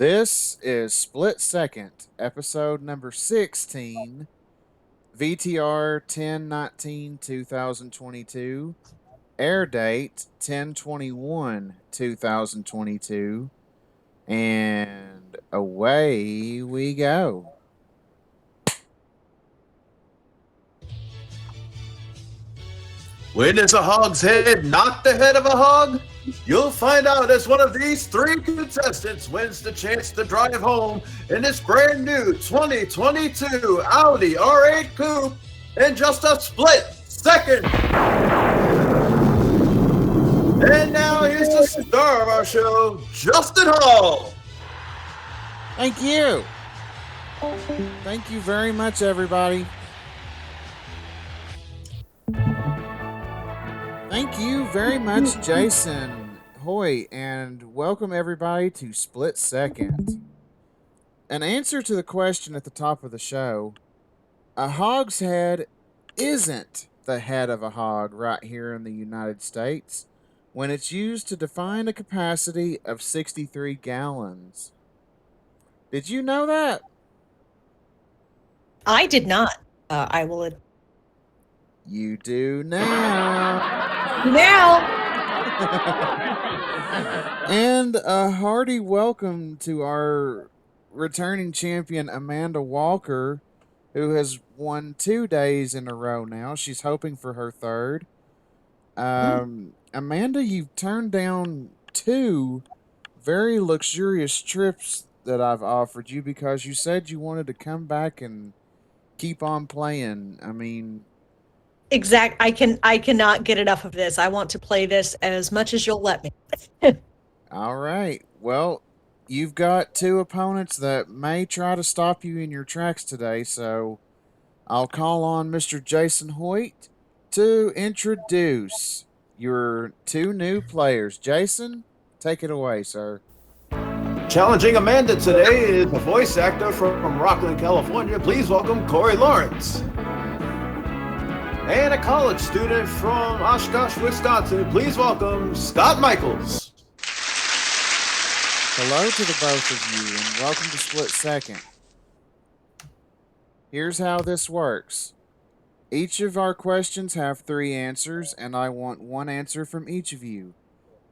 This is Split Second, episode number 16, VTR 10/19/2022, air date 10/21/2022, and away we go. When is a hog's head not the head of a hog? You'll find out as one of these three contestants wins the chance to drive home in this brand new 2022 Audi R8 Coupe in just a split second. And now here's the star of our show, Justin Hall. Thank you. Thank you very much, everybody. Thank you very much, Jason Hoy, and welcome everybody to Split Second. An answer to the question at the top of the show: a hog's head isn't the head of a hog right here in the United States when it's used to define a capacity of 63 gallons. Did you know that? I did not. I will. You do now. And a hearty welcome to our returning champion, Amanda Walker, who has won 2 days in a row now. She's hoping for her third. Amanda, you've turned down 2 very luxurious trips that I've offered you because you said you wanted to come back and keep on playing. I mean, I cannot get enough of this. I want to play this as much as you'll let me. all right. Well, you've got 2 opponents that may try to stop you in your tracks today, so I'll call on Mr. Jason Hoyt to introduce your 2 new players. Jason, take it away, sir. Challenging Amanda today is a voice actor from Rockland, California. Please welcome Corey Lawrence. And a college student from Oshkosh, Wisconsin. Please welcome Scott Michaels. Hello to the both of you, and welcome to Split Second. Here's how this works. Each of our questions have 3 answers, and I want 1 answer from each of you.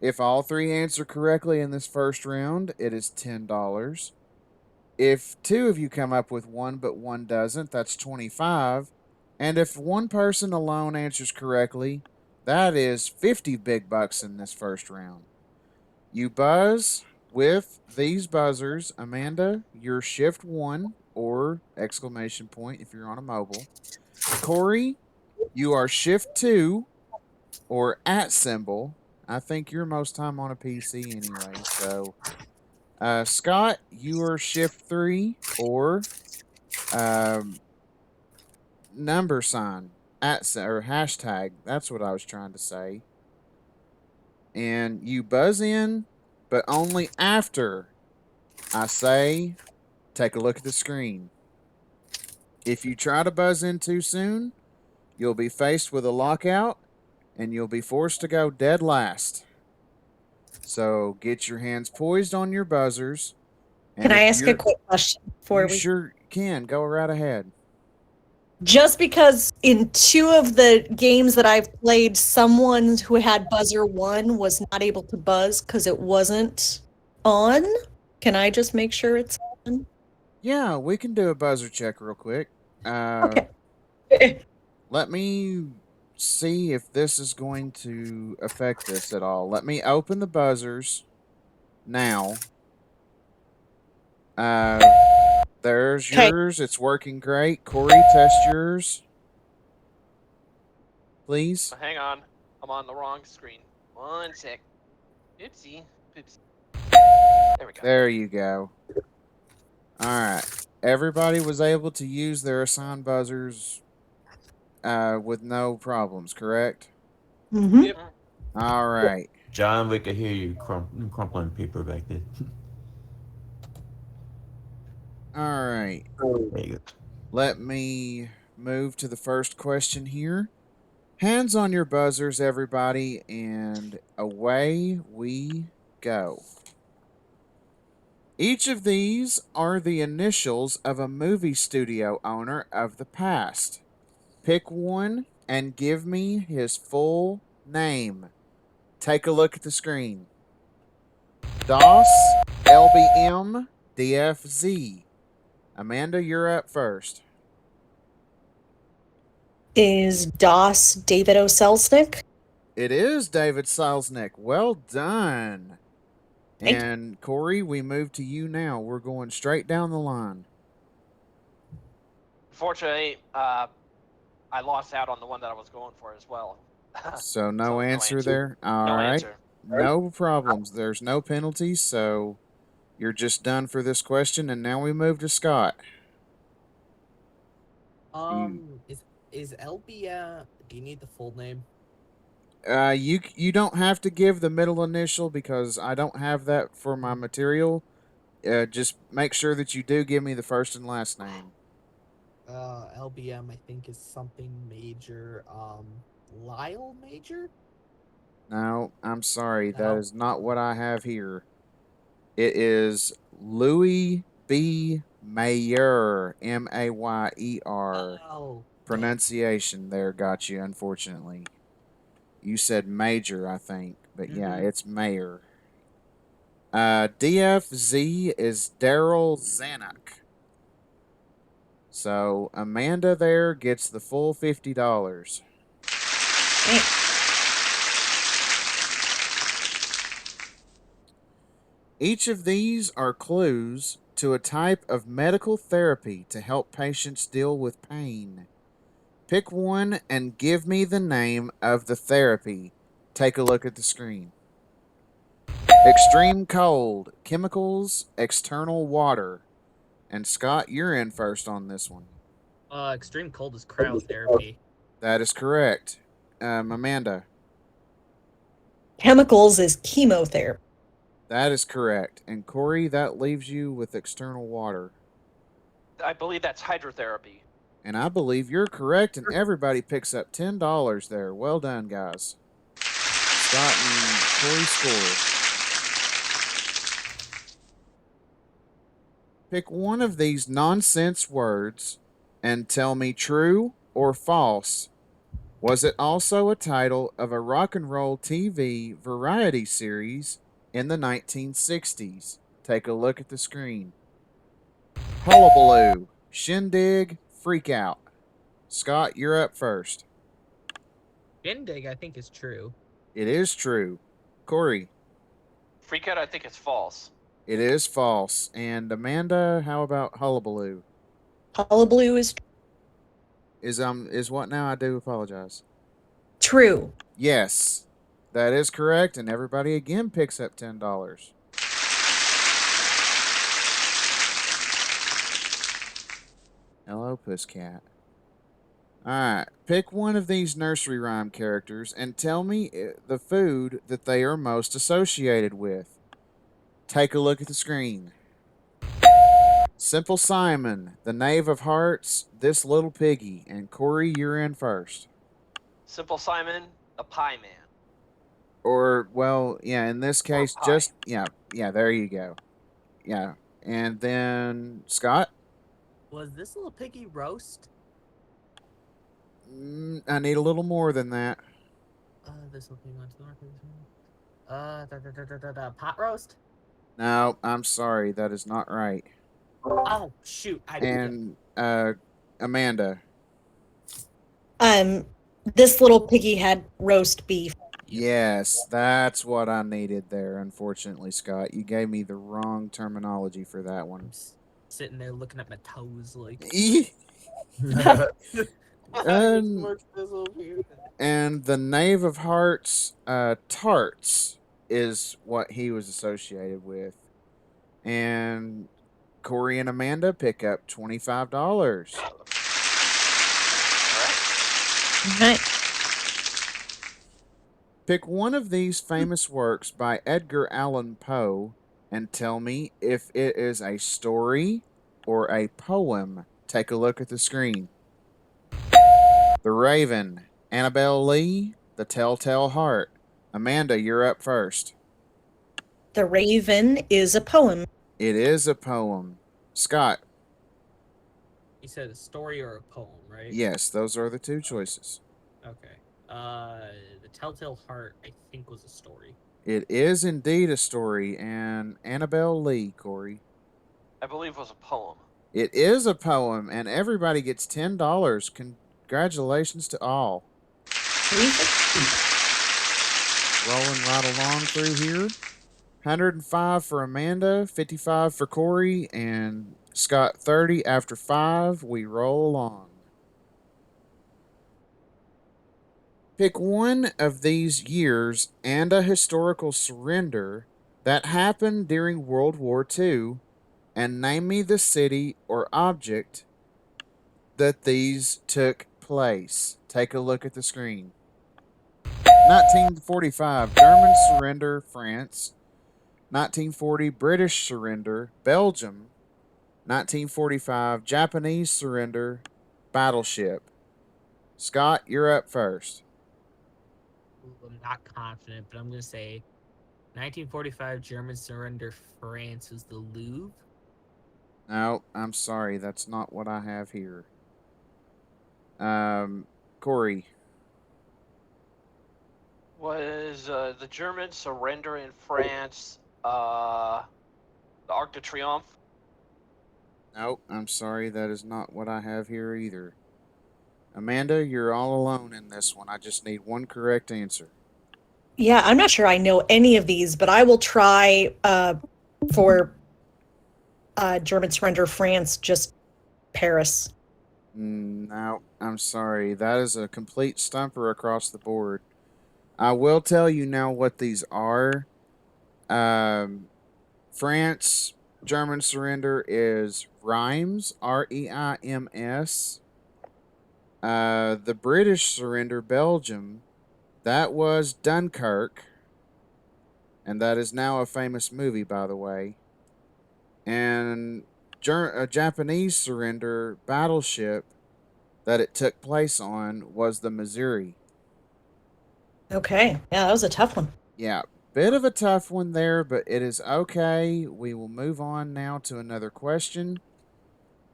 If all 3 answer correctly in this first round, it is $10. If 2 of you come up with 1 but 1 doesn't, that's $25. And if 1 person alone answers correctly, that is 50 big bucks in this first round. You buzz with these buzzers. Amanda, you're shift 1 or exclamation point if you're on a mobile. Corey, you are shift 2 or @ symbol. I think you're most time on a PC anyway. So, Scott, you are shift 3 or number sign or hashtag. That's what I was trying to say. And you buzz in, but only after I say, take a look at the screen. If you try to buzz in too soon, you'll be faced with a lockout and you'll be forced to go dead last. So get your hands poised on your buzzers. Can I ask a quick question before we? Sure can. Go right ahead. Just because in 2 of the games that I've played, someone who had buzzer 1 was not able to buzz because it wasn't on. Can I just make sure it's on? Yeah, we can do a buzzer check real quick. Okay. Let me see if this is going to affect this at all. Let me open the buzzers now. There's yours. It's working great. Corey, test yours. Please. Hang on. I'm on the wrong screen. 1 sec. Oopsie. Poopsie. There we go. There you go. Alright. Everybody was able to use their assigned buzzers with no problems, correct? Mm-hmm. Yep. Alright. John, we could hear you crumpling paper back there. Alright. There you go. Let me move to the first question here. Hands on your buzzers, everybody, and away we go. Each of these are the initials of a movie studio owner of the past. Pick one and give me his full name. Take a look at the screen. DOS, LBM, DFZ. Amanda, you're up first. Is DOS David O. Selznick? It is David Selznick. Well done. Thank you. And Corey, we move to you now. We're going straight down the line. Unfortunately, I lost out on the one that I was going for as well. So no answer there. No All right. answer. No problems. There's no penalties, so you're just done for this question. And now we move to Scott. Is LB? Do you need the full name? You don't have to give the middle initial because I don't have that for my material. Just make sure that you do give me the first and last name. LBM, I think, is something major. Lyle Major? No, I'm sorry. That No. is not what I have here. It is Louis B. Mayer, Mayer. Oh. Pronunciation there got you, unfortunately. You said major, I think, but yeah, it's Mayer. DFZ is Daryl Zanuck. So Amanda there gets the full $50. Each of these are clues to a type of medical therapy to help patients deal with pain. Pick one and give me the name of the therapy. Take a look at the screen. Extreme cold, chemicals, external water. And Scott, you're in first on this one. Extreme cold is cryotherapy. That is correct. Amanda. Chemicals is chemotherapy. That is correct. And Corey, that leaves you with external water. I believe that's hydrotherapy. And I believe you're correct, and everybody picks up $10 there. Well done, guys. Scott and Corey score. Pick one of these nonsense words and tell me true or false. Was it also a title of a rock and roll TV variety series in the 1960s? Take a look at the screen. Hullabaloo, Shindig, Freak Out. Scott, you're up first. Shindig, I think, is true. It is true. Corey. Freak Out, I think it's false. It is false. And Amanda, how about Hullabaloo? Hullabaloo is Is what now? I do apologize. true. Yes, that is correct, and everybody again picks up $10. Hello, Pusscat. Alright, pick one of these nursery rhyme characters and tell me the food that they are most associated with. Take a look at the screen. Simple Simon, the Knave of Hearts, This Little Piggy, and Corey, you're in first. Simple Simon, a pie man. Or, well, yeah, in this case, pie. just, yeah, there you go. Yeah, and then Scott? Was this little piggy roast? I need a little more than that. This will be much more. Pot roast? No, I'm sorry, that is not right. Oh, shoot. And, Amanda? This little piggy had roast beef. Yes, that's what I needed there, unfortunately, Scott. You gave me the wrong terminology for that one. Sitting there looking at my toes like... And the Knave of Hearts, tarts is what he was associated with. And Corey and Amanda pick up $25. Right. Pick one of these famous works by Edgar Allan Poe and tell me if it is a story or a poem. Take a look at the screen. The Raven, Annabelle Lee, The Telltale Heart. Amanda, you're up first. The Raven is a poem. It is a poem. Scott. You said a story or a poem, right? Yes, those are the two choices. Okay. The Telltale Heart, I think, was a story. It is indeed a story, and Annabelle Lee, Corey. I believe it was a poem. It is a poem, and everybody gets $10. Congratulations to all. Rolling right along through here. 105 for Amanda, 55 for Corey, and Scott 30 after 5. We roll along. Pick one of these years and a historical surrender that happened during World War II and name me the city or object that these took place. Take a look at the screen. 1945, German surrender, France. 1940, British surrender, Belgium. 1945, Japanese surrender, battleship. Scott, you're up first. I'm not confident, but I'm gonna say 1945 German surrender France was the Louvre. No, I'm sorry, that's not what I have here. Corey. Was the German surrender in France the Arc de Triomphe? Nope, I'm sorry, that is not what I have here either. Amanda, you're all alone in this one. I just need one correct answer. Yeah, I'm not sure I know any of these, but I will try for German surrender France, just Paris. No, I'm sorry. That is a complete stumper across the board. I will tell you now what these are. France, German surrender is Reims, Reims. The British surrender, Belgium, that was Dunkirk. And that is now a famous movie, by the way. And a Japanese surrender battleship that it took place on was the Missouri. Okay, yeah, that was a tough one. Yeah, bit of a tough one there, but it is okay. We will move on now to another question.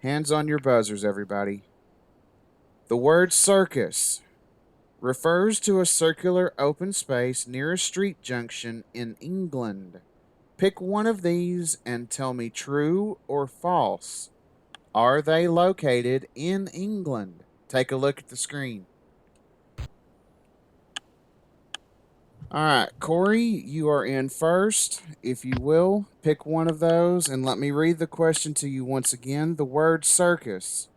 Hands on your buzzers, everybody. The word circus refers to a circular open space near a street junction in England. Pick one of these and tell me true or false. Are they located in England? Take a look at the screen. All right, Corey, you are in first. If you will, pick one of those and let me read the question to you once again. The word circus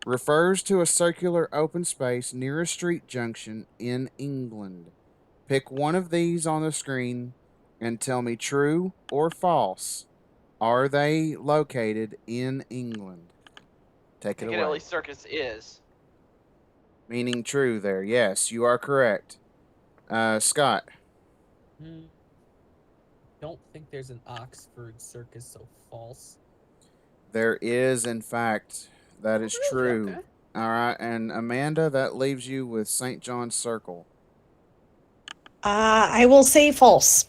refers to a circular open space near a street junction in England. Pick one of these on the screen and tell me true or false. Are they located in England? Take it away. Piccadilly Circus is. Meaning true there. Yes, you are correct. Scott. Don't think there's an Oxford circus, so false. There is, in fact. That is Really? true. Okay. All right, and Amanda, that leaves you with St. John's Circle. I will say false.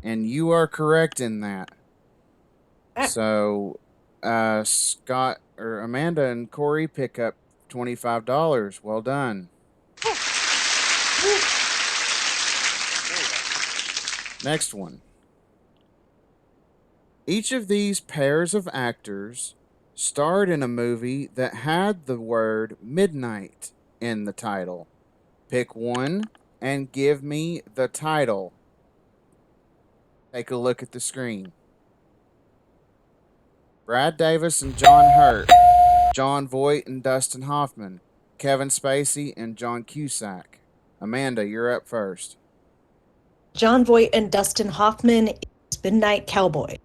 And you are correct in that. Ah. So, Scott or Amanda and Corey pick up $25. Well done. Next one. Each of these pairs of actors starred in a movie that had the word midnight in the title. Pick one and give me the title. Take a look at the screen. Brad Davis and John Hurt, John Voight and Dustin Hoffman, Kevin Spacey and John Cusack. Amanda, you're up first. John Voight and Dustin Hoffman is Midnight Cowboy.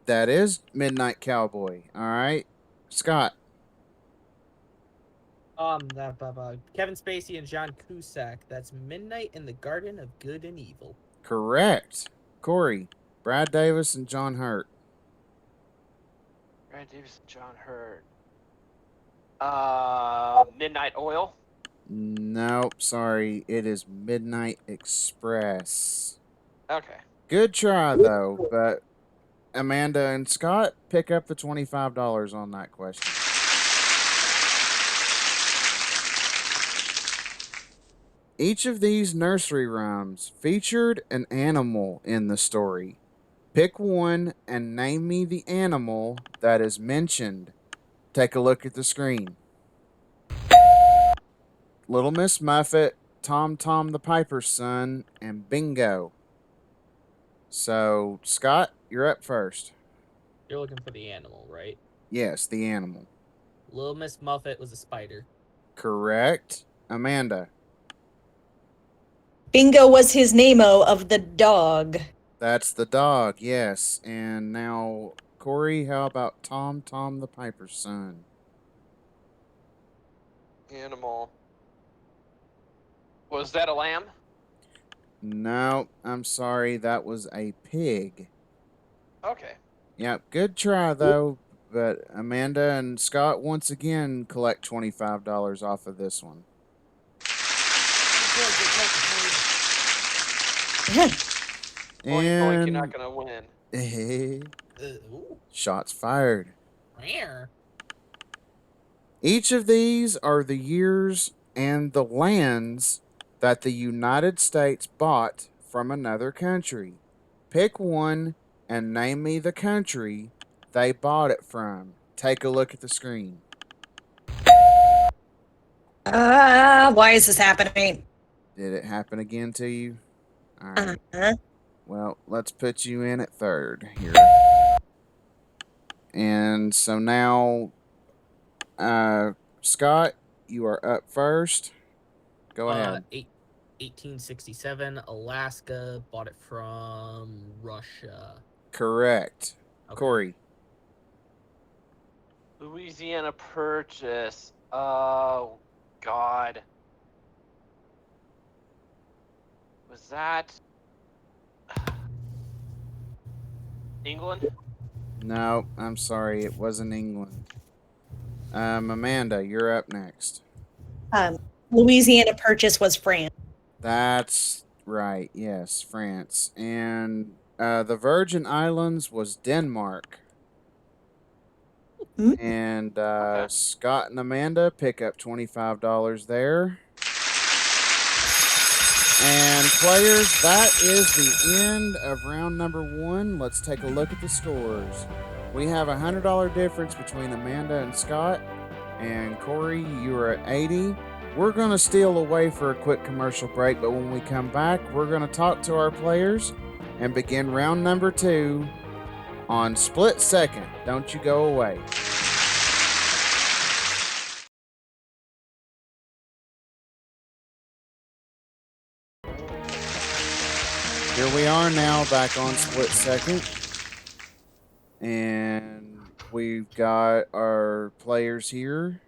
That is Midnight Cowboy. All right. Scott. Kevin Spacey and John Cusack. That's Midnight in the Garden of Good and Evil. Correct. Corey. Brad Davis and John Hurt. Brad Davis and John Hurt. Midnight Oil. Nope, sorry. It is Midnight Express. Okay. Good try, though, but Amanda and Scott, pick up the $25 on that question. Each of these nursery rhymes featured an animal in the story. Pick one and name me the animal that is mentioned. Take a look at the screen. Little Miss Muffet, Tom Tom the Piper's Son, and Bingo. So, Scott, you're up first. You're looking for the animal, right? Yes, the animal. Little Miss Muffet was a spider. Correct. Amanda. Bingo was his name-o of the dog. That's the dog, yes. And now, Corey, how about Tom Tom the Piper's Son? Animal. Was that a lamb? No, I'm sorry, that was a pig. Okay. Yep, good try though. But Amanda and Scott once again collect $25 off of this one. Boink, boink, you're not And gonna win. Ooh. shots fired. Rare. Each of these are the years and the lands that the United States bought from another country. Pick one and name me the country they bought it from. Take a look at the screen. Why is this happening? Did it happen again to you? All right. Well, let's put you in at third here. And so now, Scott, you are up first. Go ahead. 1867, Alaska bought it from Russia. Correct. Okay. Corey. Louisiana Purchase. Oh, God. Was that England? No, I'm sorry, it wasn't England. Amanda, you're up next. Louisiana Purchase was France. That's right. Yes, France. And the Virgin Islands was Denmark. Mm. And Okay. Scott and Amanda pick up $25 there. And players, that is the end of round number 1. Let's take a look at the scores. We have a $100 difference between Amanda and Scott. And Corey, you are at 80. We're going to steal away for a quick commercial break, but when we come back, we're going to talk to our players and begin round number 2 on Split Second. Don't you go away. Here we are now back on Split Second. And we've got our players here.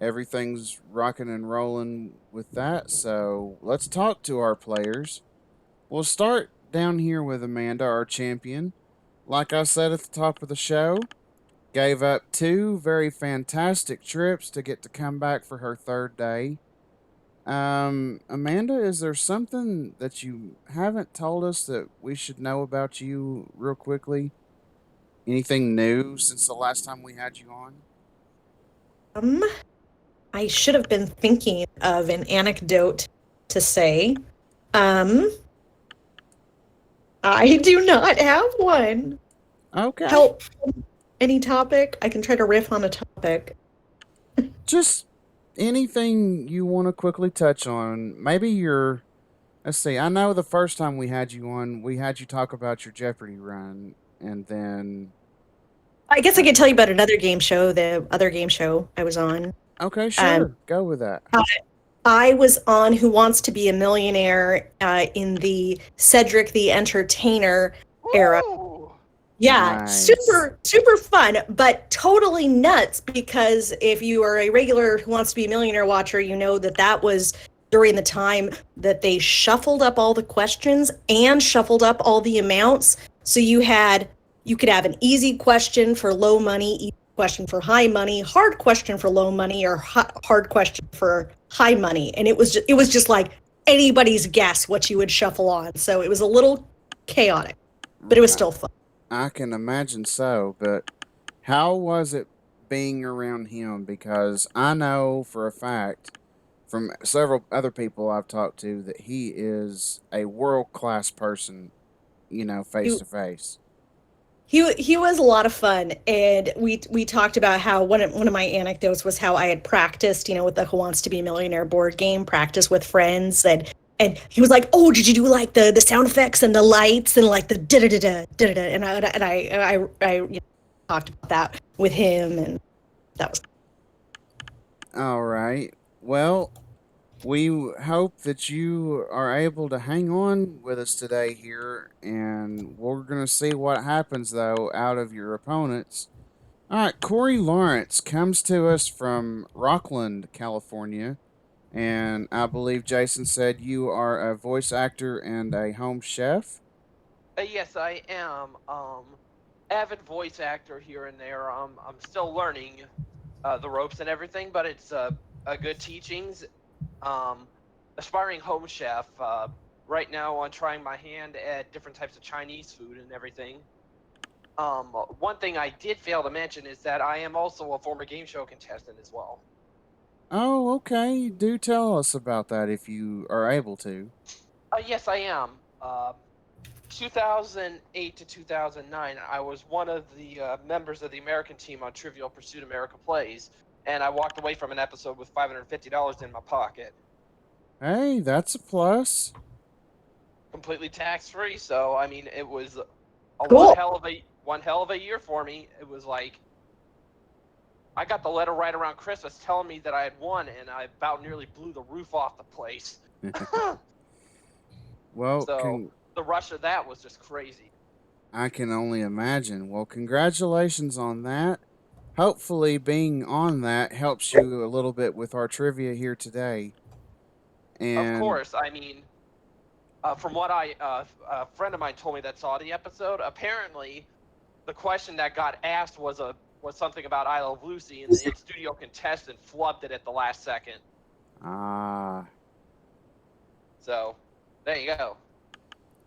Everything's rocking and rolling with that. So let's talk to our players. We'll start down here with Amanda, our champion. Like I said at the top of the show, gave up 2 very fantastic trips to get to come back for her 3rd day. Amanda, is there something that you haven't told us that we should know about you real quickly? Anything new since the last time we had you on? I should have been thinking of an anecdote to say. I do not have one. Okay. Help. Any topic? I can try to riff on a topic. Just anything you want to quickly touch on. Maybe let's see, I know the first time we had you on, we had you talk about your Jeopardy run, and then... I guess I could tell you about another game show, the other game show I was on. Okay, sure. Go with that. I was on Who Wants to Be a Millionaire in the Cedric the Entertainer era. Ooh. Yeah, Nice. super fun, but totally nuts, because if you are a regular Who Wants to Be a Millionaire watcher, you know that was during the time that they shuffled up all the questions and shuffled up all the amounts. So you could have an easy question for low money, easy question for high money, hard question for low money, or hard question for high money. And it was just like anybody's guess what you would shuffle on. So it was a little chaotic, but it was still fun. I can imagine so, but how was it being around him? Because I know for a fact from several other people I've talked to that he is a world class person, face He, to face. he was a lot of fun, and we talked about how one of my anecdotes was how I had practiced, with the Who Wants to Be a Millionaire board game, practice with friends, and he was like, "Oh, did you do like the sound effects and the lights and like the da da da da da da?" And I talked about that with him, and that was All right. Well, we hope that you are able to hang on with us today here, and we're going to see what happens, though, out of your opponents. All right, Corey Lawrence comes to us from Rockland, California, and I believe Jason said you are a voice actor and a home chef. Yes, I am. Avid voice actor here and there. I'm still learning the ropes and everything, but it's a good teachings. Um, Aspiring home chef. Right now, I'm trying my hand at different types of Chinese food and everything. One thing I did fail to mention is that I am also a former game show contestant as well. Oh, okay. Do tell us about that if you are able to. Yes, I am. 2008 to 2009, I was one of the members of the American team on Trivial Pursuit America Plays, and I walked away from an episode with $550 in my pocket, Hey, that's a plus. completely tax free. So I mean, it was a cool. one hell of a year for me. It was like I got the letter right around Christmas telling me that I had won, and I about nearly blew the roof off the place. Well, So the rush of that was just crazy. I can only imagine. Well, congratulations on that. Hopefully, being on that helps you a little bit with our trivia here today. Of And course, I mean, from what a friend of mine told me that saw the episode, apparently the question that got asked was something about I Love Lucy, and the in-studio contestant flubbed it at the last second. ah, So there you go.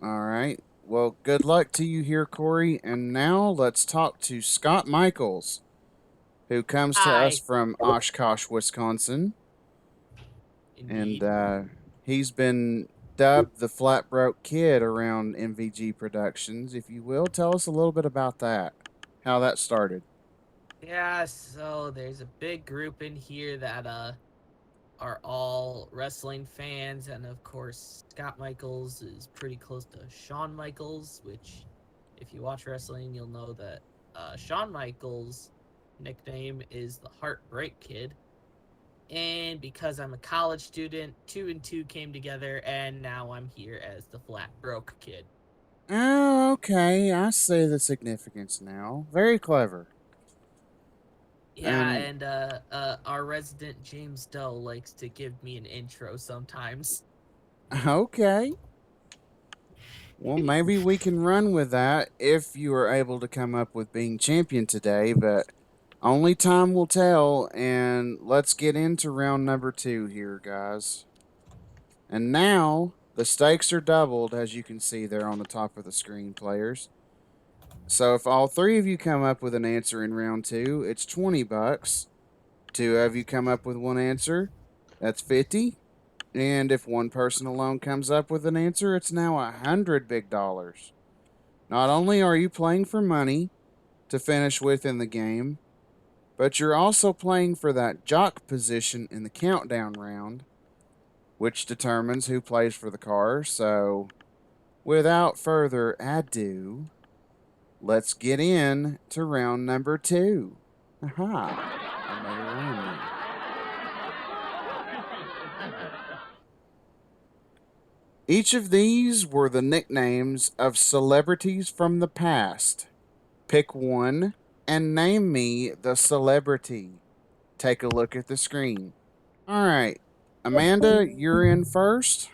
all right. Well, good luck to you here, Corey. And now let's talk to Scott Michaels, who comes to us Hi. from Oshkosh, Wisconsin. And Indeed. he's been dubbed the Flat Broke Kid around MVG Productions. If you will, tell us a little bit about that, how that started. Yeah, so there's a big group in here that are all wrestling fans, and of course Scott Michaels is pretty close to Shawn Michaels, which if you watch wrestling you'll know that Shawn Michaels' nickname is the Heartbreak Kid. And because I'm a college student, 2 and 2 came together, and now I'm here as the Flat Broke Kid. Oh, okay. I see the significance now. Very clever. Yeah, And and our resident James Doe likes to give me an intro sometimes. okay. Well, maybe we can run with that if you are able to come up with being champion today, but only time will tell. And let's get into round number 2 here, guys. And now the stakes are doubled, as you can see there on the top of the screen, players. So if all 3 of you come up with an answer in round 2, it's $20. 2 of you come up with one answer, that's 50. And if one person alone comes up with an answer, it's now $100 big dollars. Not only are you playing for money to finish with in the game, but you're also playing for that jock position in the countdown round, which determines who plays for the car. So, without further ado, let's get in to round number 2. Aha. Another round there. Each of these were the nicknames of celebrities from the past. Pick one and name me the celebrity. Take a look at the screen. All right, Amanda, you're in first.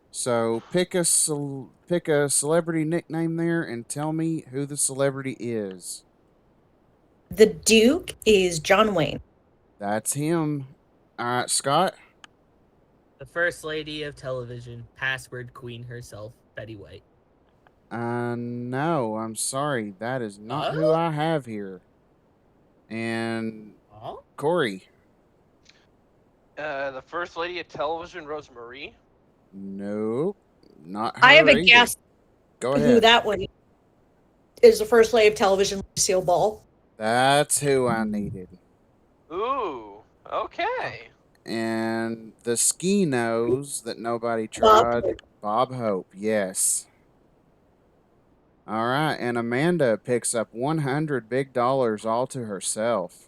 So pick a celebrity nickname there and tell me who the celebrity is. The Duke is John Wayne. That's him. All right, Scott. The First Lady of Television, password queen herself, Betty White. No, I'm sorry. That is not who I have here. And Huh? Corey. The First Lady of Television, Rose Marie. Nope. Not her I have a either. guess Go who ahead. that one is. The first lady of television, Lucille Ball. That's who I needed. Ooh. Okay. And the ski nose that nobody Bob tried. Bob Hope. Yes. All right. And Amanda picks up $100 big dollars all to herself.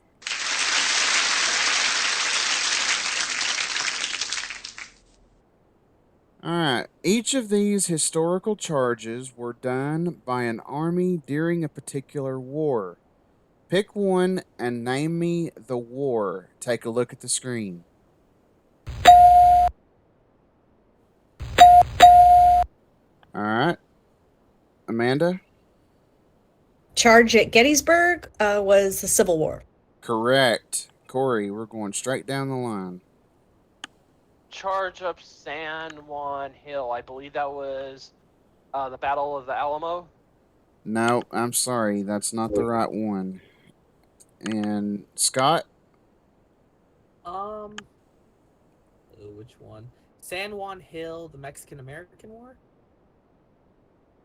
All right. Each of these historical charges were done by an army during a particular war. Pick one and name me the war. Take a look at the screen. All right. Amanda? Charge at Gettysburg was the Civil War. Correct. Corey, we're going straight down the line. Charge up San Juan Hill. I believe that was the Battle of the Alamo. No, I'm sorry. That's not the right one. And Scott? Which one? San Juan Hill, the Mexican-American War?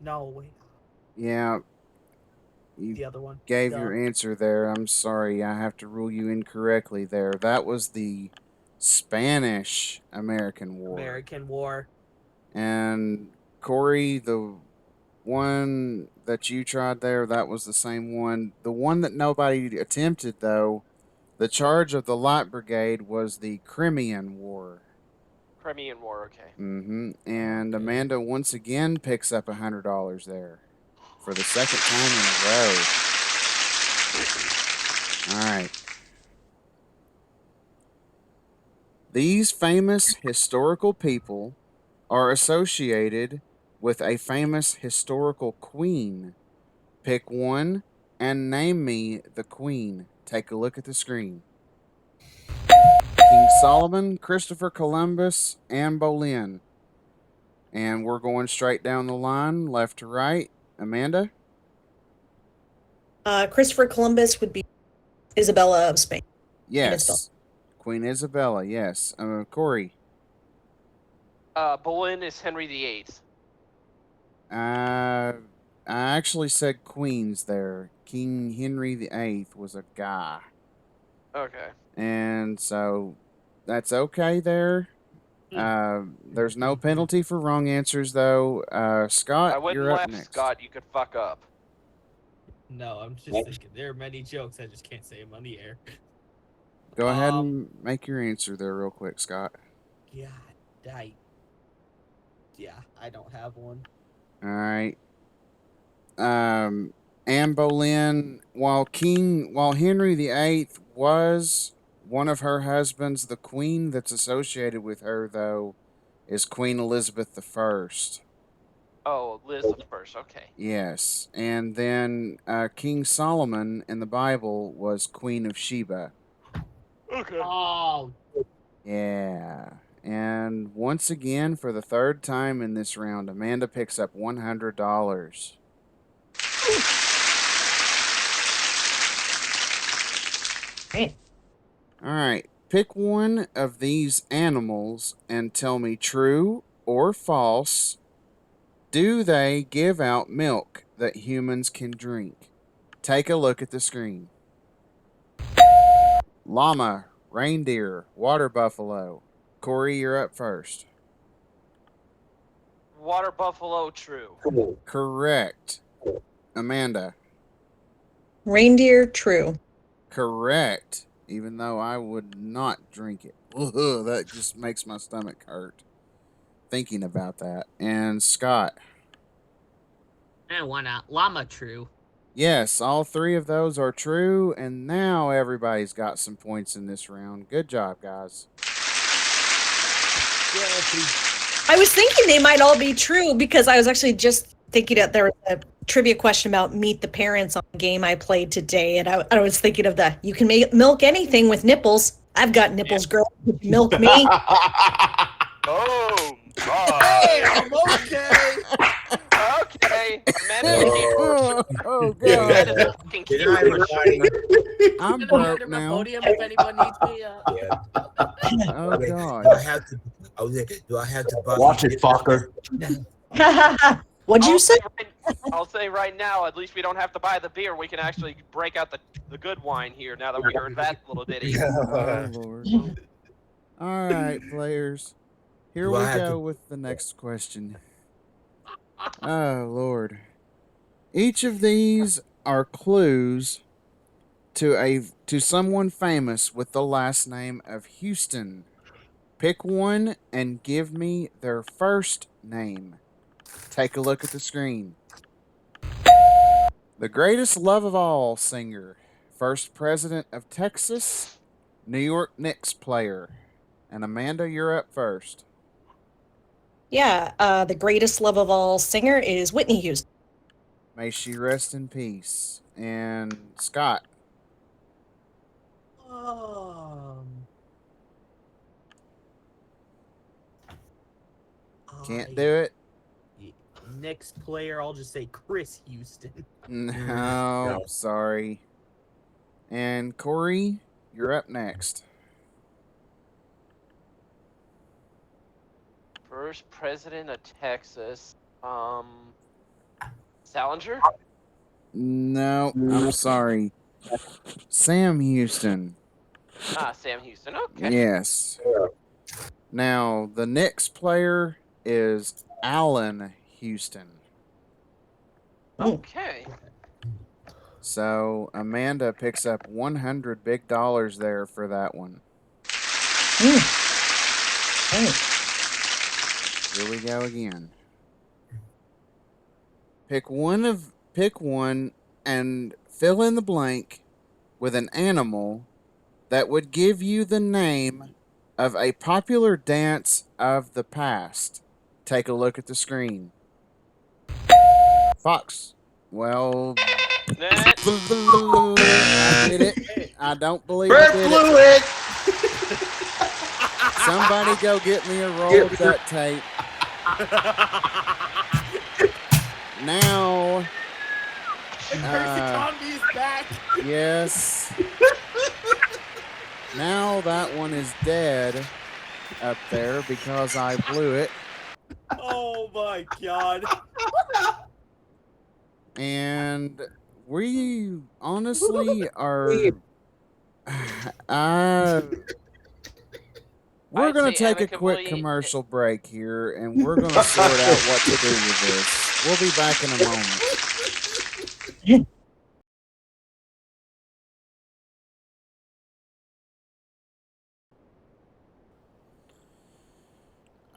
No, wait. Yeah. The You other one. gave Duh. your answer there. I'm sorry. I have to rule you incorrectly there. That was the Spanish-American War. American War. And Corey, the one that you tried there, that was the same one. The one that nobody attempted, though, the charge of the Light Brigade was the Crimean War. Crimean War. Okay. And Okay. Amanda once again picks up $100 there for the second time in a row. All right. These famous historical people are associated with a famous historical queen. Pick one and name me the queen. Take a look at the screen. King Solomon, Christopher Columbus, Anne Boleyn. And we're going straight down the line, left to right. Amanda? Christopher Columbus would be Isabella of Spain. Yes. Queen Isabella, yes. Corey? Boleyn is Henry VIII. I actually said queens there. King Henry VIII was a guy. Okay. And so that's okay there. There's no penalty for wrong answers, though. Scott, I wouldn't you're up laugh, next. Scott. You could fuck up. No, I'm just thinking there are many jokes I just can't say them on the air. Go ahead and make your answer there real quick, Scott. Yeah, I don't have one. All right. Anne Boleyn, while Henry VIII was one of her husbands, the queen that's associated with her, though, is Queen Elizabeth I. Oh, Elizabeth first. Okay. Yes. And then King Solomon in the Bible was Queen of Sheba. Okay. Oh, Yeah. And once again, for the third time in this round, Amanda picks up $100. Right. All right. Pick one of these animals and tell me true or false. Do they give out milk that humans can drink? Take a look at the screen. Llama, reindeer, water buffalo. Corey, you're up first. Water buffalo, true. Correct. Amanda. Reindeer, true. Correct. Even though I would not drink it. Ugh, that just makes my stomach hurt thinking about that. And Scott. and why not? Llama, true. Yes, all three of those are true. And now everybody's got some points in this round. Good job, guys. I was thinking they might all be true because I was actually just thinking that there was a trivia question about Meet the Parents on a game I played today, and I was thinking of the you can milk anything with nipples. I've got nipples, girl. Milk me. Oh, God. I'm okay. Okay. Good night, everybody. I'm Can I broke enter my now. podium if anyone needs me? Yeah. Oh Okay, God. Do I have to? Do I have to buy? Watch it, fucker. What'd you say? I'll say right now, at least we don't have to buy the beer. We can actually break out the good wine here now that we heard that little ditty. Oh Lord. All right, players. Here Do we I have go to- with the next question. Oh Lord. Each of these are clues to someone famous with the last name of Houston. Pick one and give me their first name. Take a look at the screen. The greatest love of all singer, first president of Texas, New York Knicks player. And Amanda, you're up first. Yeah, the greatest love of all singer is Whitney Houston. May she rest in peace. And Scott, can't do it? Next player, I'll just say Chris Houston. No, No. sorry. And Corey, you're up next. First president of Texas. Salinger? No, I'm sorry. Sam Houston. Ah, Sam Houston. Okay. Yes. Now, the Knicks player is Allen Houston. Okay. So Amanda picks up $100 big there for that one. Here we go again. Pick one and fill in the blank with an animal that would give you the name of a popular dance of the past. Take a look at the screen. Fox. Well, Nah, I did it. I don't believe Bird I did flew it. it. Somebody go get me a roll of duct tape. Now, Comedy back. yes. Now that one is dead up there because I blew it. Oh my god. And we honestly are. We're I'd going to say take a quick amicably- commercial break here and we're going to sort out what to do with this. We'll be back in a moment.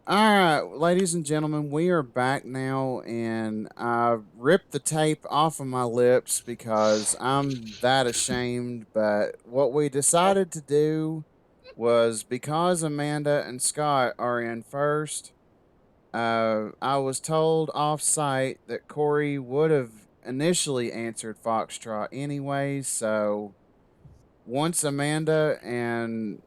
All right, ladies and gentlemen, we are back now, and I ripped the tape off of my lips because I'm that ashamed. But what we decided to do was because Amanda and Scott are in first, I was told off site that Corey would have initially answered Foxtrot anyways. So once Amanda and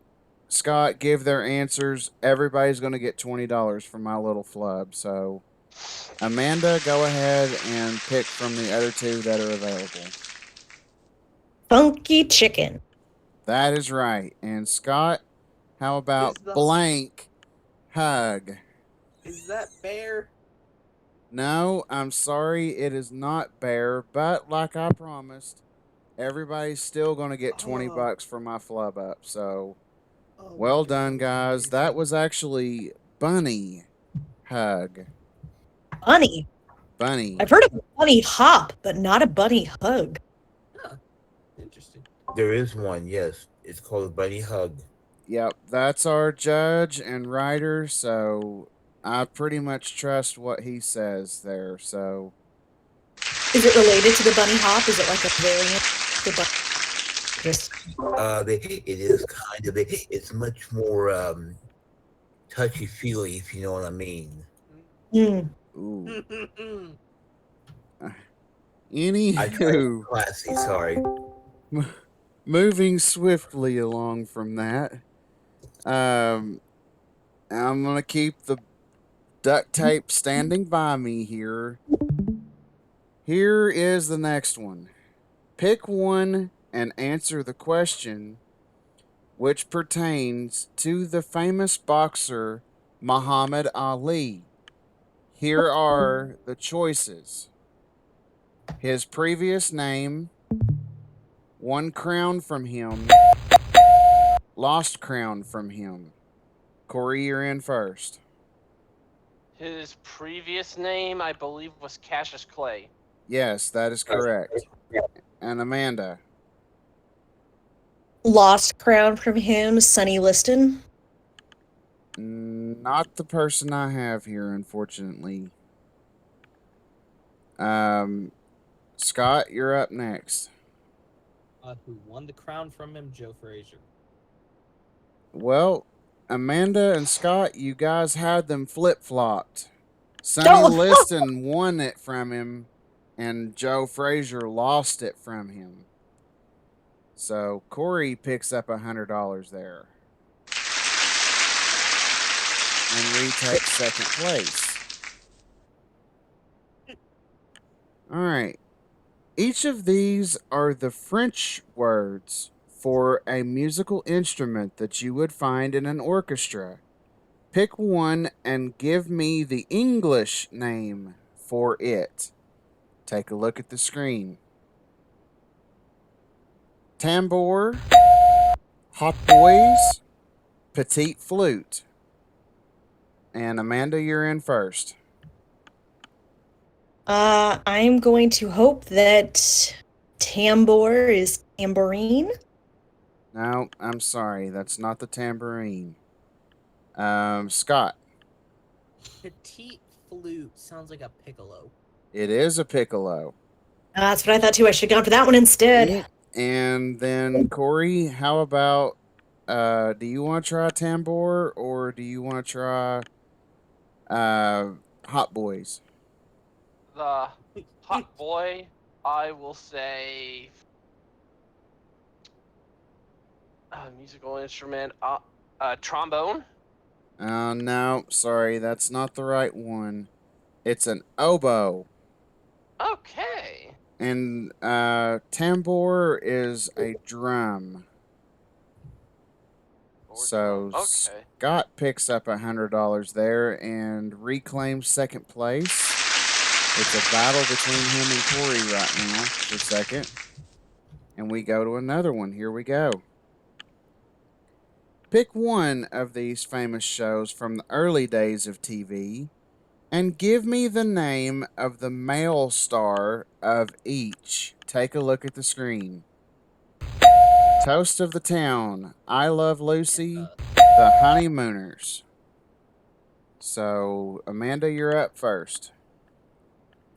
Scott give their answers, everybody's going to get $20 from my little flub. So, Amanda, go ahead and pick from the other two that are available. Funky chicken. That is right. And Scott, how about Is the- blank hug? Is that fair? No, I'm sorry, it is not bear, but like I promised, everybody's still going to get $20 for my flub up. So, well done, guys. That was actually bunny hug. Bunny. Bunny. I've heard of a bunny hop, but not a bunny hug. Interesting. There is one, yes. It's called a bunny hug. Yep, that's our judge and writer, so I pretty much trust what he says there. So, Is it related to the bunny hop? Is it like a variant? of The bunny? Just It is kind of it's much more touchy feely, if you know what I mean. mm. ooh. I tried Anywho, classy, sorry. moving swiftly along from that, I'm gonna keep the duct tape standing by me here. Here is the next one. Pick one and answer the question which pertains to the famous boxer Muhammad Ali. Here are the choices: his previous name, won crown from him, lost crown from him. Corey, you're in first. His previous name, I believe, was Cassius Clay. Yes, that is correct. And Amanda. Lost crown from him, Sonny Liston. Not the person I have here, unfortunately. Scott, you're up next. Who won the crown from him? Joe Frazier. Well, Amanda and Scott, you guys had them flip flopped. Sonny Oh. Liston won it from him, and Joe Frazier lost it from him. So Corey picks up $100 there and retakes second place. All right. Each of these are the French words for a musical instrument that you would find in an orchestra. Pick one and give me the English name for it. Take a look at the screen. Tambour, hautboys, petite flute. And Amanda, you're in first. I'm going to hope that tambour is tambourine. No, I'm sorry. That's not the tambourine. Scott. Petite flute sounds like a piccolo. It is a piccolo. That's what I thought too. I should have gone for that one instead. And then Corey, how about do you want to try tambour or do you want to try hot boys? The hot boy, I will say, musical instrument, trombone. No, sorry, that's not the right one. It's an oboe. Okay. And tambour is a drum. So Okay. Scott picks up $100 there and reclaims second place. It's a battle between him and Corey right now for second. And we go to another one. Here we go. Pick one of these famous shows from the early days of TV and give me the name of the male star of each. Take a look at the screen. Toast of the Town, I Love Lucy, The Honeymooners. So, Amanda, you're up first.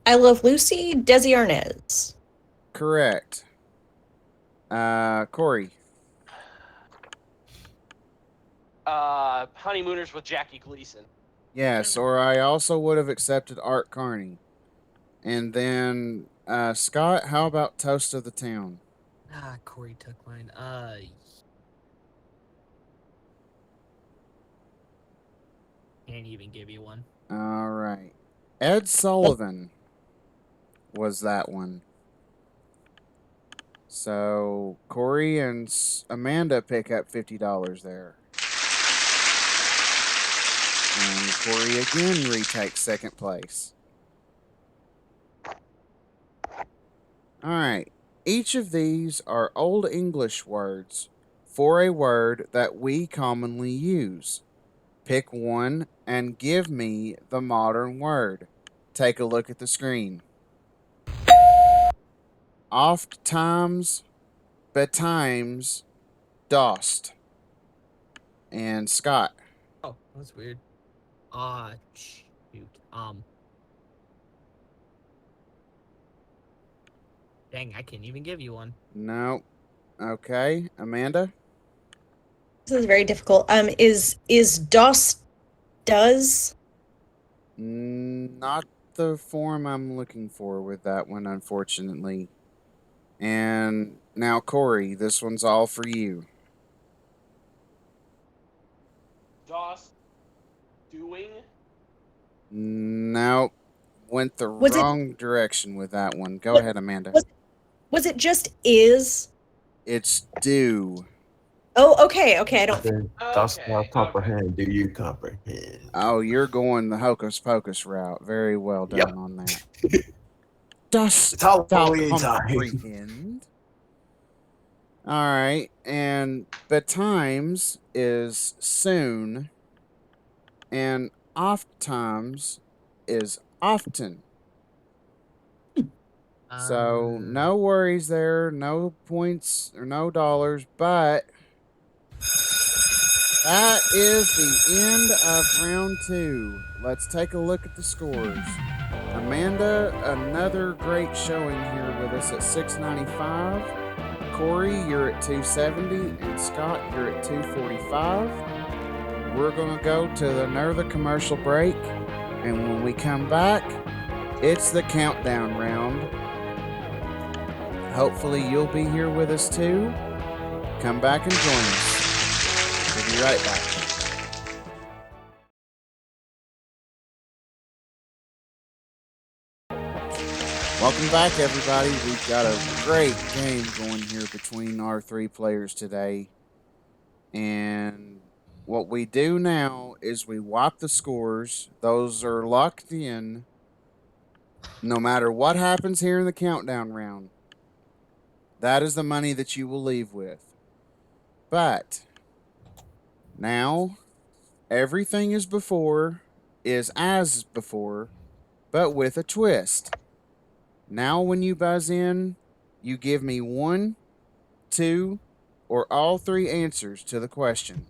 I Love Lucy, Desi Arnaz. Correct. Corey. Honeymooners with Jackie Gleason. Yes, or I also would have accepted Art Carney. And then, Scott, how about Toast of the Town? Corey took mine. Can't even give you one. All right. Ed Sullivan was that one. So Corey and Amanda pick up $50 there. And Corey again retakes second place. All right. Each of these are Old English words for a word that we commonly use. Pick one and give me the modern word. Take a look at the screen. Oft times, betimes, dost. And Scott. Oh, that's weird. Shoot. Dang, I can't even give you one. No. Okay. Amanda? This is very difficult. Is DOS does? Not the form I'm looking for with that one, unfortunately. And now, Corey, this one's all for you. DOS. Doing. No, went the Was it- wrong direction with that one. Go ahead, Amanda. was- Was it just is? It's do. Oh, okay, okay. I don't. Then dost thou Okay, comprehend? Do you comprehend? Oh, you're going the hocus pocus route. Very well done Yep. on that. Dost It's thou Halloween time. comprehend? All right, and betimes is soon, and oft times is often. So no worries there, no points or no dollars, but that is the end of round 2. Let's take a look at the scores. Amanda, another great showing here with us at 695. Corey, you're at 270, and Scott, you're at 245. We're gonna go to another commercial break, and when we come back, it's the countdown round. Hopefully you'll be here with us too. Come back and join us. We'll be right back. Welcome back, everybody. We've got a great game going here between our 3 players today. And what we do now is we wipe the scores. Those are locked in no matter what happens here in the countdown round. That is the money that you will leave with. But now everything is as before, but with a twist. Now when you buzz in, you give me 1, 2, or all 3 answers to the question.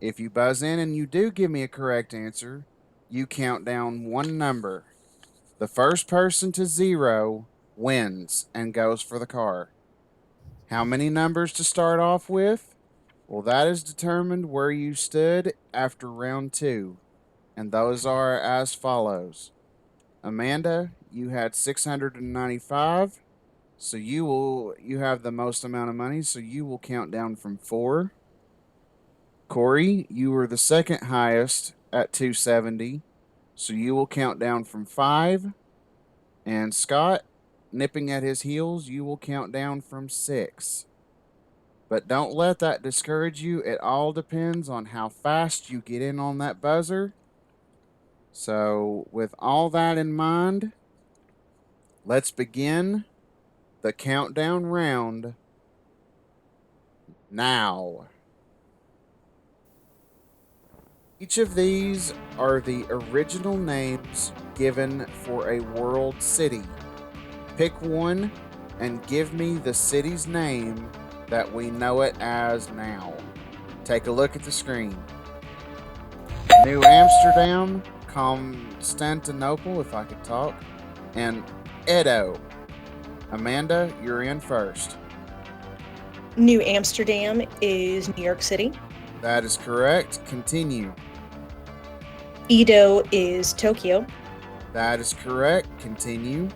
If you buzz in and you do give me a correct answer, you count down 1 number. The first person to 0 wins and goes for the car. How many numbers to start off with? Well, that is determined where you stood after round 2. And those are as follows. Amanda, you had 695. So you have the most amount of money, so you will count down from 4. Corey, you were the second highest at 270. So you will count down from 5. And Scott, nipping at his heels, you will count down from 6. But don't let that discourage you. It all depends on how fast you get in on that buzzer. So, with all that in mind, let's begin the countdown round now. Each of these are the original names given for a world city. Pick one and give me the city's name that we know it as now. Take a look at the screen. New Amsterdam, Constantinople, if I could talk, and Edo. Amanda, you're in first. New Amsterdam is New York City. That is correct. Continue. Edo is Tokyo. That is correct. Continue.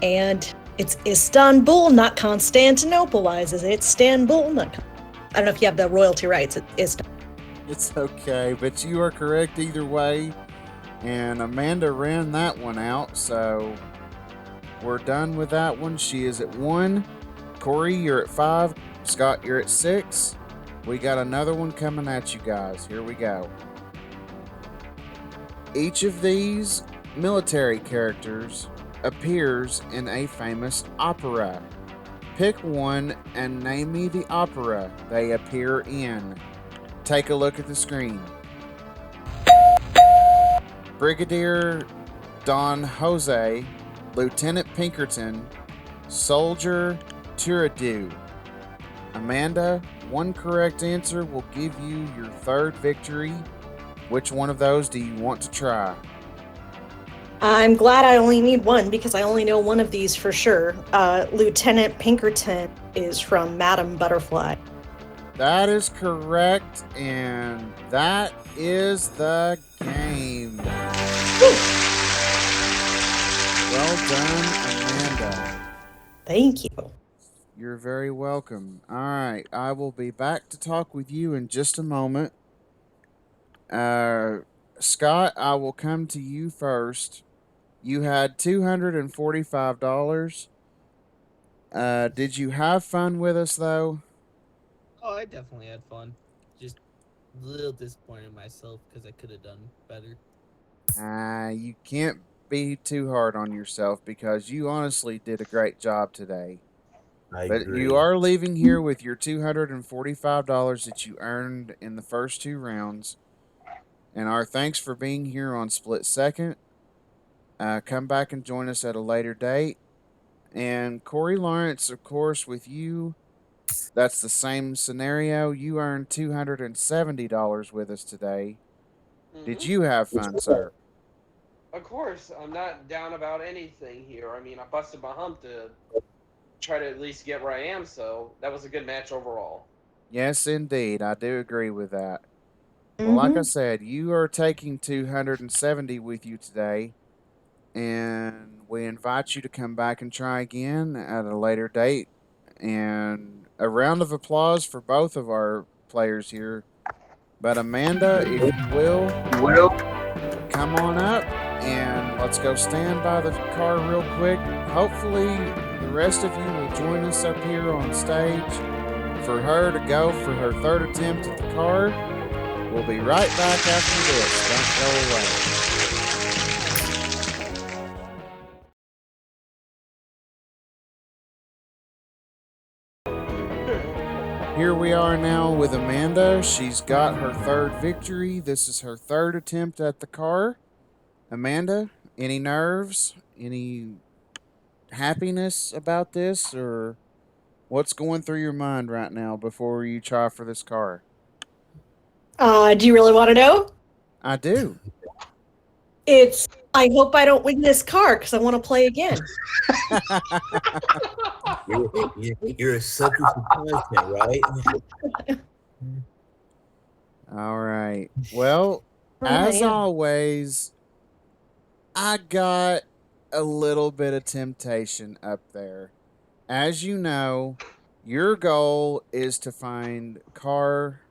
And it's Istanbul, not Constantinople, is it? It's Istanbul, not. I don't know if you have the royalty rights. It's okay, but you are correct either way. And Amanda ran that one out, so we're done with that one. She is at 1. Corey, you're at 5. Scott, you're at 6. We got another one coming at you guys. Here we go. Each of these military characters appears in a famous opera. Pick one and name me the opera they appear in. Take a look at the screen. Brigadier Don Jose, Lieutenant Pinkerton, Soldier Turandot. Amanda, one correct answer will give you your 3rd victory. Which one of those do you want to try? I'm glad I only need one because I only know one of these for sure. Lieutenant Pinkerton is from Madame Butterfly. That is correct, and that is the game. Woo! Well done, Amanda. Thank you. You're very welcome. All right, I will be back to talk with you in just a moment. Scott, I will come to you first. You had $245. Did you have fun with us though? Oh, I definitely had fun. Just a little disappointed in myself because I could have done better. You can't be too hard on yourself because you honestly did a great job today. I But agree. you are leaving here with your $245 that you earned in the first 2 rounds. And our thanks for being here on Split Second. Come back and join us at a later date. And Corey Lawrence, of course, with you, that's the same scenario. You earned $270 with us today. Did Mhm. you have fun, sir? Of course, I'm not down about anything here. I mean, I busted my hump to try to at least get where I am, so that was a good match overall. Yes, indeed. I do agree with that. Well, like I Mhm. said, you are taking 270 with you today, and we invite you to come back and try again at a later date. And a round of applause for both of our players here. But Amanda, if you will, come on up and let's go stand by the car real quick. Hopefully, the rest of you will join us up here on stage for her to go for her third attempt at the car. We'll be right back after this. Don't go away. Here we are now with Amanda. She's got her third victory. This is her third attempt at the car. Amanda, any nerves? Any happiness about this? Or what's going through your mind right now before you try for this car? Do you really want to know? I do. It's. I hope I don't win this car because I want to play again. You're a sucker for punishment, right? All right. Well, as am. always, I got a little bit of temptation up there. As you know, your goal is to find car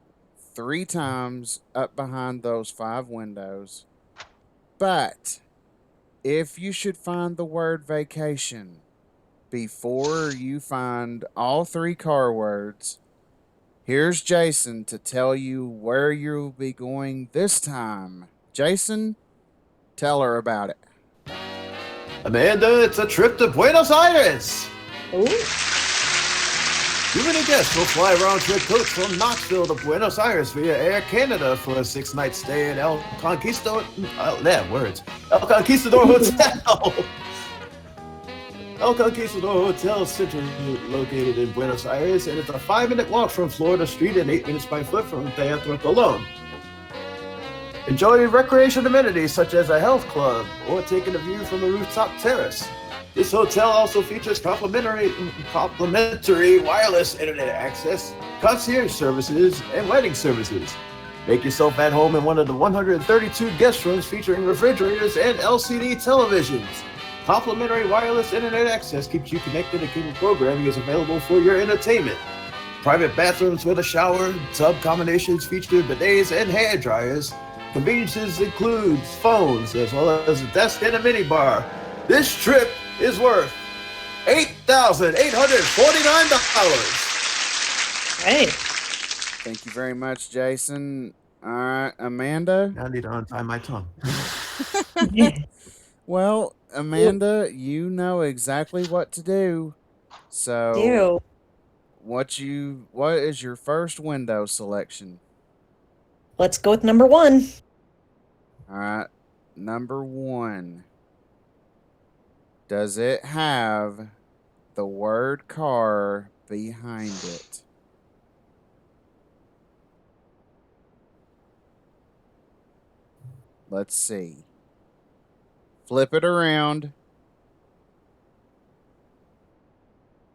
3 times up behind those 5 windows. But if you should find the word vacation before you find all 3 car words, here's Jason to tell you where you'll be going this time. Jason, tell her about it. Amanda, it's a trip to Buenos Aires. Ooh. You and a guest will fly round trip coach from Knoxville to Buenos Aires via Air Canada for a 6-night stay in El Conquistador. El Conquistador Hotel. El Conquistador Hotel Center, located in Buenos Aires, and it's a 5-minute walk from Florida Street and 8 minutes by foot from Teatro Colón. Enjoy recreation amenities such as a health club or taking a view from the rooftop terrace. This hotel also features complimentary wireless internet access, concierge services, and wedding services. Make yourself at home in one of the 132 guest rooms featuring refrigerators and LCD televisions. Complimentary wireless internet access keeps you connected, and cable programming is available for your entertainment. Private bathrooms with a shower, tub combinations feature bidets and hair dryers. Conveniences includes phones as well as a desk and a minibar. This trip is worth $8,849. Hey. Thank you very much, Jason. All right, Amanda. I need to untie my tongue. Well, Amanda, you know exactly what to do. So, Do. what is your first window selection? Let's go with number 1. All right, number 1. Does it have the word car behind it? Let's see. Flip it around.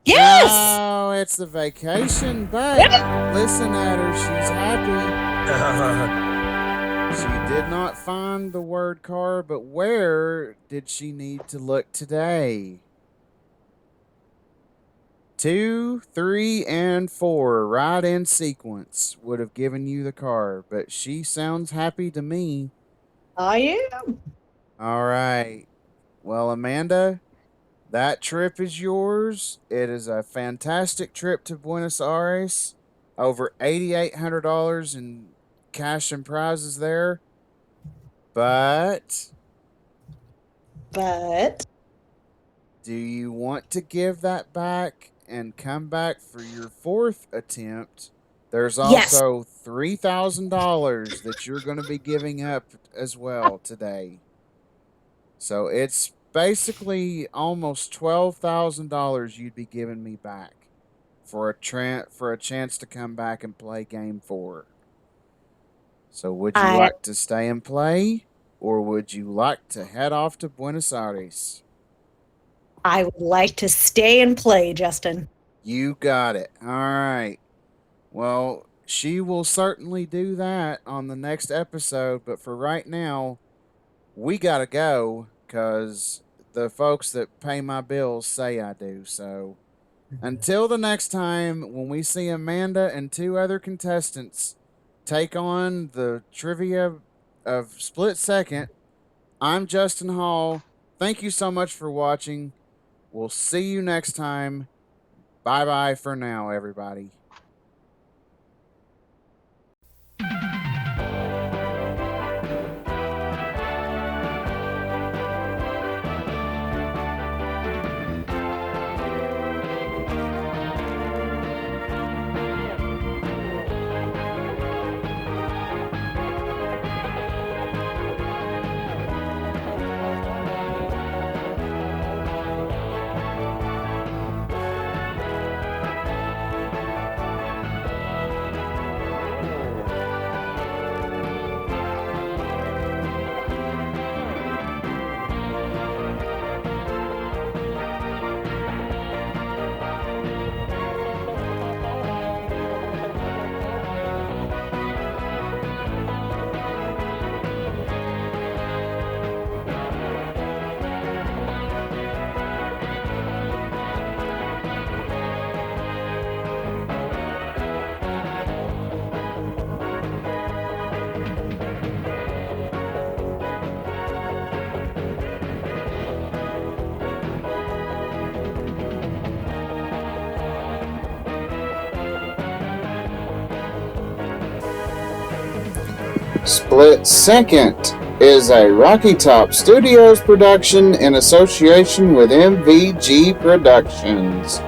Yes! Oh, it's the vacation, but listen at her. She's happy. She did not find the word car, but where did she need to look today? 2, 3, and 4, right in sequence, would have given you the car, but she sounds happy to me. I am. All right. Well, Amanda, that trip is yours. It is a fantastic trip to Buenos Aires. Over $8,800 in cash and prizes there. But But do you want to give that back and come back for your fourth attempt? There's Yes. also $3,000 that you're going to be giving up as well today. So it's basically almost $12,000 you'd be giving me back for a chance to come back and play game 4. So would you I- like to stay and play, or would you like to head off to Buenos Aires? I would like to stay and play, Justin. You got it. All right. Well, she will certainly do that on the next episode, but for right now, we got to go because the folks that pay my bills say I do. So until the next time when we see Amanda and 2 other contestants take on the trivia of Split Second, I'm Justin Hall. Thank you so much for watching. We'll see you next time. Bye-bye for now, everybody. Split Second is a Rocky Top Studios production in association with MVG Productions.